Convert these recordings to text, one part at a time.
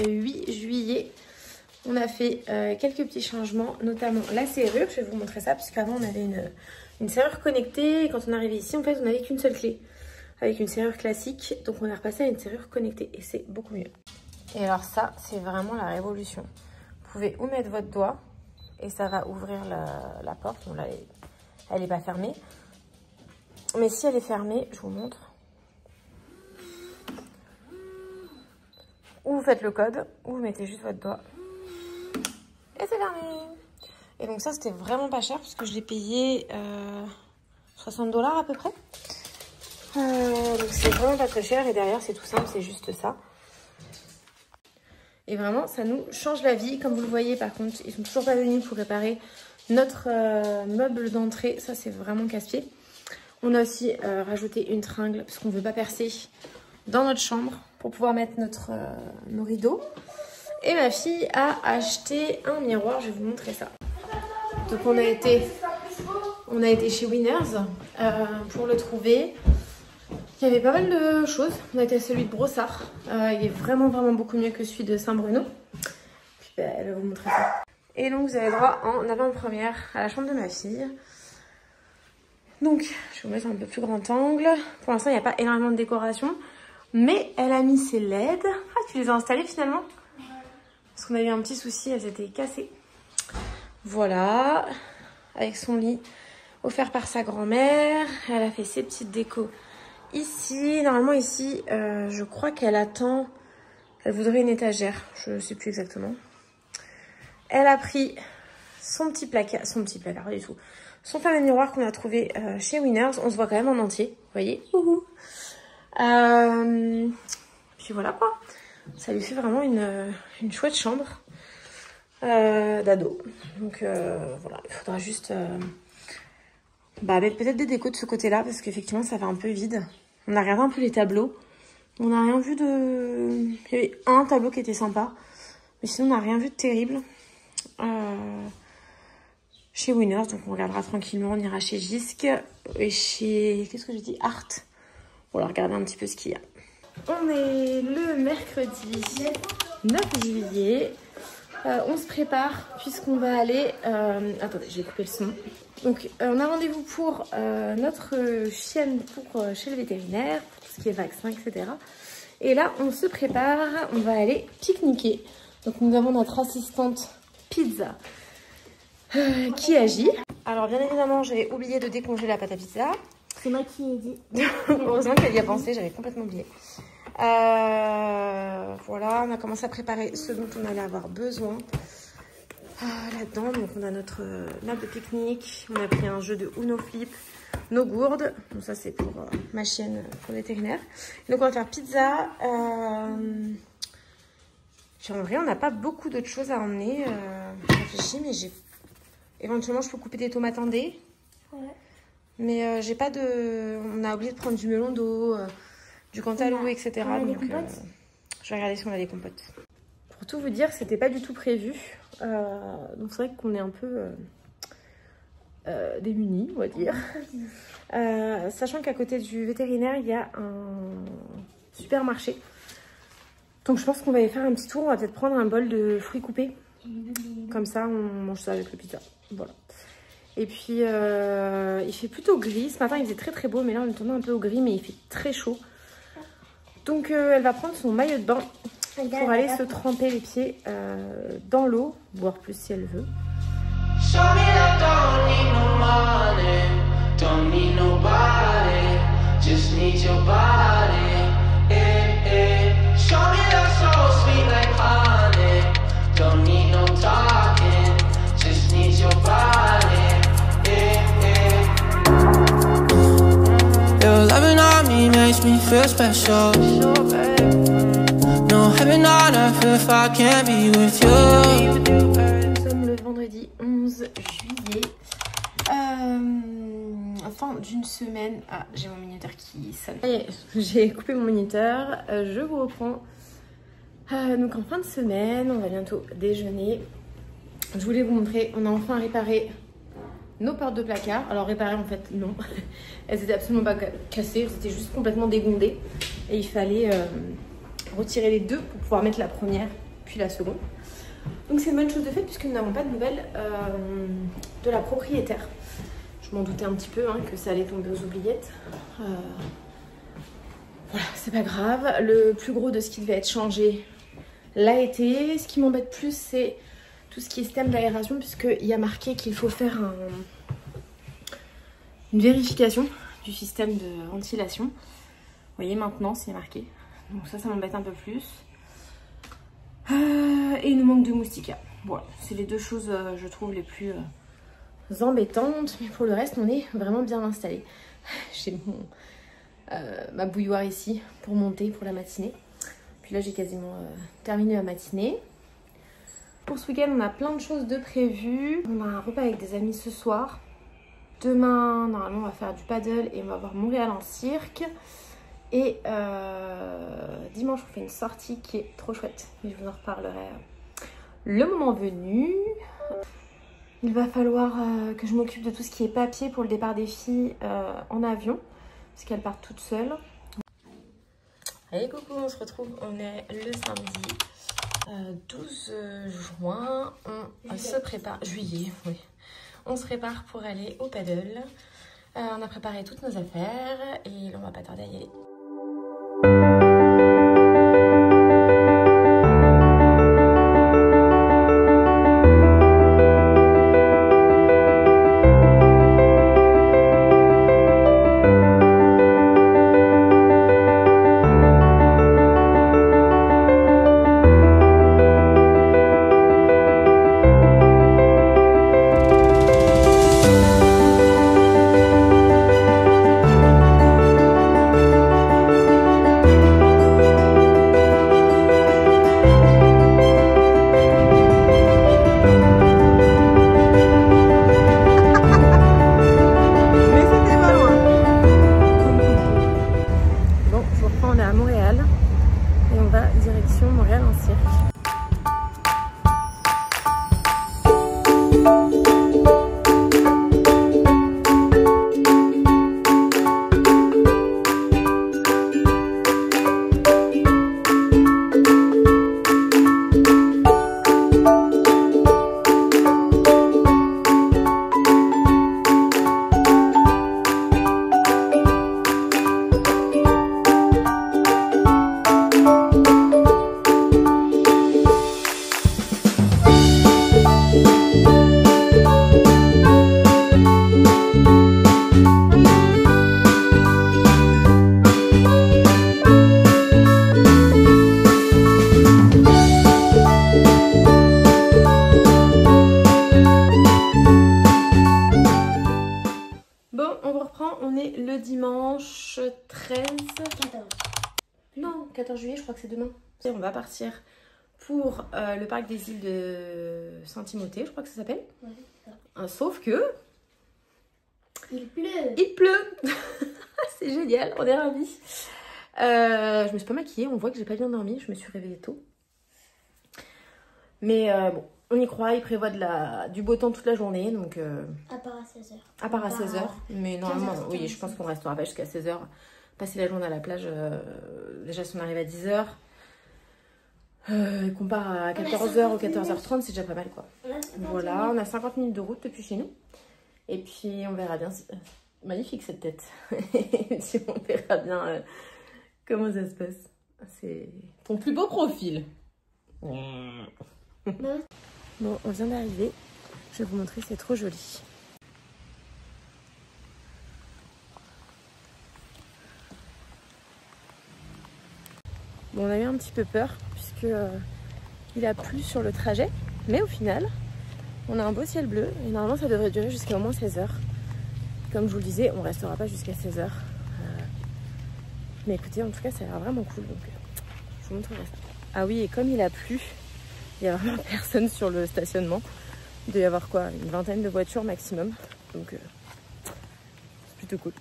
8 juillet. On a fait quelques petits changements, notamment la serrure. Je vais vous montrer ça, puisqu'avant on avait une serrure connectée. Et quand on est arrivé ici, en fait, on n'avait qu'une seule clé, avec une serrure classique. Donc on est repassé à une serrure connectée et c'est beaucoup mieux. Et alors ça, c'est vraiment la révolution. Vous pouvez où mettre votre doigt et ça va ouvrir la porte. Bon là, elle n'est pas fermée. Mais si elle est fermée, je vous montre. Ou vous faites le code, ou vous mettez juste votre doigt. Et c'est fermé. Et donc ça, c'était vraiment pas cher, parce que je l'ai payé 60 $ à peu près. Donc c'est vraiment pas très cher. Et derrière, c'est tout simple, c'est juste ça. Et vraiment, ça nous change la vie. Comme vous le voyez, par contre, ils sont toujours pas venus pour réparer notre meuble d'entrée. Ça, c'est vraiment casse-pied. On a aussi rajouté une tringle, parce qu'on ne veut pas percer dans notre chambre pour pouvoir mettre nos rideaux. Et ma fille a acheté un miroir. Je vais vous montrer ça. Donc, on a été chez Winners pour le trouver. Il y avait pas mal de choses. On a été à celui de Brossard. Il est vraiment beaucoup mieux que celui de Saint-Bruno. Puis elle va vous montrer ça. Et donc vous avez droit en avant-première à la chambre de ma fille. Donc je vais vous mettre un peu plus grand angle. Pour l'instant il n'y a pas énormément de décoration. Mais elle a mis ses LED. Ah, tu les as installées finalement? Parce qu'on a eu un petit souci, elles étaient cassées. Voilà. Avec son lit offert par sa grand-mère. Elle a fait ses petites décos. Ici, normalement ici, je crois qu'elle attend, elle voudrait une étagère, je ne sais plus exactement. Elle a pris son petit placard, pas du tout, son fameux miroir qu'on a trouvé chez Winners. On se voit quand même en entier, vous voyez. Puis voilà quoi, ça lui fait vraiment une chouette chambre d'ado. Donc voilà, il faudra juste... mettre peut-être des décos de ce côté-là, parce qu'effectivement, ça va un peu vide. On a regardé un peu les tableaux. On n'a rien vu de... Il y avait un tableau qui était sympa. Mais sinon, on n'a rien vu de terrible. Chez Winners, donc on regardera tranquillement. On ira chez Jisc et chez... Qu'est-ce que j'ai dit? Art. Pour regarder un petit peu ce qu'il y a. On est le mercredi 9 juillet. On se prépare puisqu'on va aller... attendez, je vais couper le son. Donc, on a rendez-vous pour notre chienne chez le vétérinaire, pour tout ce qui est vaccin, etc. Et là, on se prépare, on va aller pique-niquer. Donc, nous avons notre assistante pizza qui agit. Alors, bien évidemment, j'avais oublié de décongeler la pâte à pizza. C'est moi qui ai dit. Heureusement qu'elle y a pensé, j'avais complètement oublié. Voilà, on a commencé à préparer ce dont on allait avoir besoin. Là-dedans, donc on a notre nappe de pique-nique, on a pris un jeu de Uno Flip, nos gourdes, donc ça c'est pour ma chienne, pour le vétérinaire. Donc on va faire pizza. Puis en vrai, on n'a pas beaucoup d'autres choses à emmener. Je réfléchis, mais éventuellement je peux couper des tomates en dés. Ouais. Mais j'ai pas de... On a oublié de prendre du melon d'eau, du cantaloupe, etc. Donc je vais regarder si on a des compotes. Pour tout vous dire, c'était pas du tout prévu. Donc c'est vrai qu'on est un peu démunis, on va dire. Sachant qu'à côté du vétérinaire, il y a un supermarché. Donc je pense qu'on va aller faire un petit tour. On va peut-être prendre un bol de fruits coupés. Comme ça, on mange ça avec le pizza. Voilà. Et puis, il fait plutôt gris. Ce matin, il faisait très beau, mais là, on est tombé un peu au gris, mais il fait très chaud. Donc, elle va prendre son maillot de bain pour aller se tremper les pieds dans l'eau, voire plus si elle veut. Makes me feel special. No heaven on earth if I can't be with you. Nous sommes le vendredi 11 juillet. Fin d'une semaine. Ah, j'ai mon minuteur qui sonne. J'ai coupé mon minuteur. Je vous reprends. Donc en fin de semaine, on va bientôt déjeuner. Je voulais vous montrer, on a enfin réparé nos portes de placard. Alors réparer en fait non, elles étaient absolument pas cassées, elles étaient juste complètement dégondées et il fallait retirer les deux pour pouvoir mettre la première puis la seconde. Donc c'est une bonne chose de fait puisque nous n'avons pas de nouvelles de la propriétaire. Je m'en doutais un petit peu hein, que ça allait tomber aux oubliettes. Voilà, c'est pas grave. Le plus gros de ce qui devait être changé l'a été. Ce qui m'embête plus, c'est tout ce qui est système d'aération puisqu'il y a marqué qu'il faut faire une vérification du système de ventilation. Vous voyez maintenant, c'est marqué. Donc ça m'embête un peu plus. Et il nous manque de moustiquaires. Voilà, c'est les deux choses, je trouve, les plus embêtantes. Mais pour le reste, on est vraiment bien installé. J'ai ma bouilloire ici pour monter pour la matinée. Puis là, j'ai quasiment terminé ma matinée. Pour ce week-end, on a plein de choses de prévues. On a un repas avec des amis ce soir. Demain, normalement, on va faire du paddle et on va voir Montréal en cirque. Et dimanche, on fait une sortie qui est trop chouette. Mais je vous en reparlerai le moment venu. Il va falloir que je m'occupe de tout ce qui est papier pour le départ des filles en avion. Parce qu'elles partent toutes seules. Allez, coucou, on se retrouve. On est le samedi 12 juin. On se prépare. Juillet, oui. On se prépare pour aller au paddle. On a préparé toutes nos affaires et là, on va pas tarder à y aller. Dimanche 13... 14. Non, 14 juillet, je crois que c'est demain. Et on va partir pour le parc des îles de Saint-Timothée, je crois que ça s'appelle. Ouais, c'est ça. Sauf que... il pleut. Il pleut. C'est génial, on est ravis. Je me suis pas maquillée, on voit que j'ai pas bien dormi, je me suis réveillée tôt. Mais bon, on y croit, il prévoit du beau temps toute la journée, donc... À part à 16h. À part à 16h, mais normalement, oui, je pense qu'on restera pas jusqu'à 16h. Passer la journée à la plage, déjà si on arrive à 10h, qu'on part à 14h ou 14h30, c'est déjà pas mal, quoi. Voilà, on a 50 minutes de route depuis chez nous. Et puis, on verra bien... Magnifique, cette tête. Et puis, on verra bien comment ça se passe. C'est ton plus beau profil. Bon, on vient d'arriver. Je vais vous montrer, c'est trop joli. Bon, on a eu un petit peu peur puisque il a plu sur le trajet. Mais au final, on a un beau ciel bleu et normalement ça devrait durer jusqu'à au moins 16h. Comme je vous le disais, on restera pas jusqu'à 16h. Mais écoutez, en tout cas, ça a l'air vraiment cool. Donc, je vous montrerai ça. Ah oui, et comme il a plu, il n'y a vraiment personne sur le stationnement. Il doit y avoir quoi, une vingtaine de voitures maximum. Donc, c'est plutôt cool.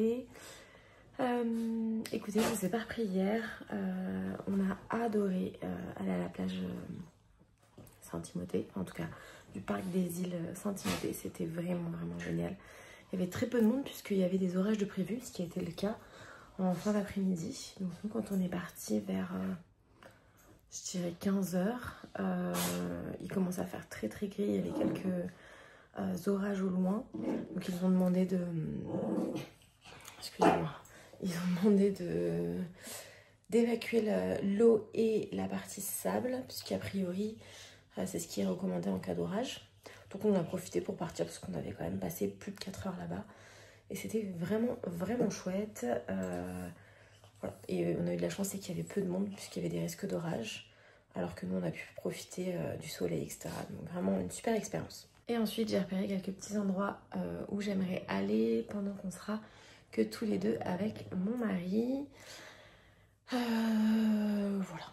parler. Écoutez, je ne vous ai pas repris hier. On a adoré aller à la plage Saint-Timothée, en tout cas du parc des îles Saint-Timothée. C'était vraiment génial. Il y avait très peu de monde puisqu'il y avait des orages de prévu, ce qui a été le cas en fin d'après-midi. Donc nous, quand on est parti vers, je dirais 15 h, il commence à faire très gris. Il y avait quelques orages au loin. Donc ils ont demandé de... Excusez-moi. Ils ont demandé d'évacuer l'eau et la partie sable, puisqu'a priori, c'est ce qui est recommandé en cas d'orage. Donc on a profité pour partir, parce qu'on avait quand même passé plus de 4 heures là-bas. Et c'était vraiment chouette. Voilà. Et on a eu de la chance, c'est qu'il y avait peu de monde, puisqu'il y avait des risques d'orage. Alors que nous, on a pu profiter du soleil, etc. Donc vraiment une super expérience. Et ensuite, j'ai repéré quelques petits endroits où j'aimerais aller pendant qu'on sera que tous les deux avec mon mari. Voilà.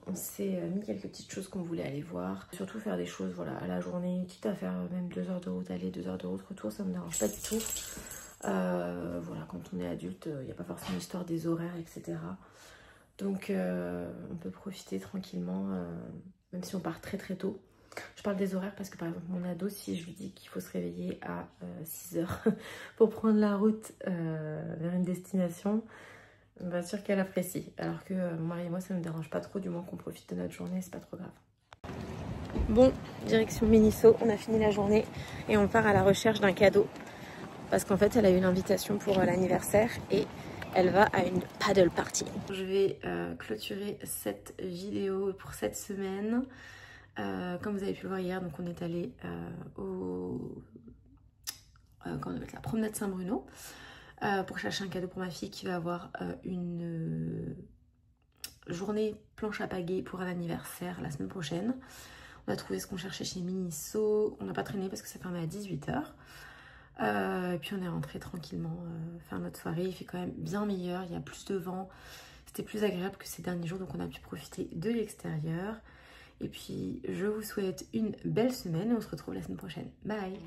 On s'est mis quelques petites choses qu'on voulait aller voir. Surtout faire des choses voilà, à la journée, quitte à faire même 2 heures de route aller, 2 heures de route retour, ça me dérange pas du tout. Voilà, quand on est adulte, il n'y a pas forcément l'histoire des horaires, etc. Donc on peut profiter tranquillement, même si on part très tôt. Je parle des horaires parce que par exemple mon ado, si je lui dis qu'il faut se réveiller à 6 heures pour prendre la route vers une destination, bien sûr qu'elle apprécie. Alors que mon mari et moi, ça ne me dérange pas trop, du moins qu'on profite de notre journée, c'est pas trop grave. Bon, direction Miniso, on a fini la journée et on part à la recherche d'un cadeau. Parce qu'en fait, elle a eu l'invitation pour l'anniversaire et elle va à une paddle party. Je vais clôturer cette vidéo pour cette semaine. Comme vous avez pu le voir hier, donc on est allé quand on appelle la promenade Saint-Bruno pour chercher un cadeau pour ma fille qui va avoir une journée planche à pagaie pour un anniversaire la semaine prochaine. On a trouvé ce qu'on cherchait chez Miniso. On n'a pas traîné parce que ça fermait à 18 h. Et puis on est rentré tranquillement faire notre soirée. Il fait quand même bien meilleur, il y a plus de vent. C'était plus agréable que ces derniers jours, donc on a pu profiter de l'extérieur. Et puis, je vous souhaite une belle semaine et on se retrouve la semaine prochaine. Bye!